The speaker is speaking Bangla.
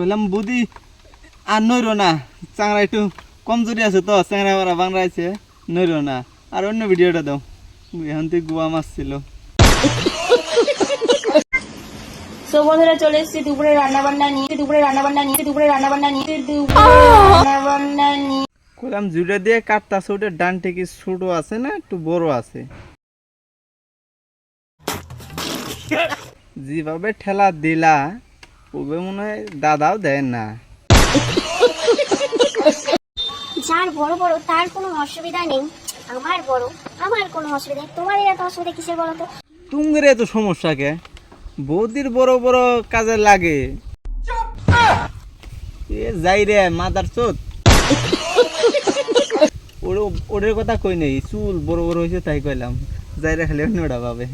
কইলাম বুদি আর নইরো না, চাংরা একটু কমজোরি আছে তো, চাংরা মারা বাংলাইছে, নইরো না। আর অন্য ভিডিওটা দাও, এখন তুই গুয়া মাছ ছিল। সো বন্ধুরা চলে এসেছি দুপুরে রান্না বান্না নিয়ে। কইলাম জুড়ে দিয়ে কাটতাছে, ওটা ডানটে কি ছোট আছে না একটু বড় আছে? যেভাবে ঠেলা দিলা ওবে মনে হয় দাদাও দেয় না। যার বড় বড় তার কোনো অসুবিধা নেই, আমার বড় আমার কোনো অসুবিধা নেই। তোমাদের এত অসুবিধা কিসের বলো তো? তুঙ্গের এত সমস্যা কে? বৌদির বড় বড় কাজে লাগে। এ যাই রে মাদার চোদ, ওদের কথা কই নেই, চুল বড় বড় হয়েছে তাই কইলাম, যাই রে খালি অন্যটা পাবে।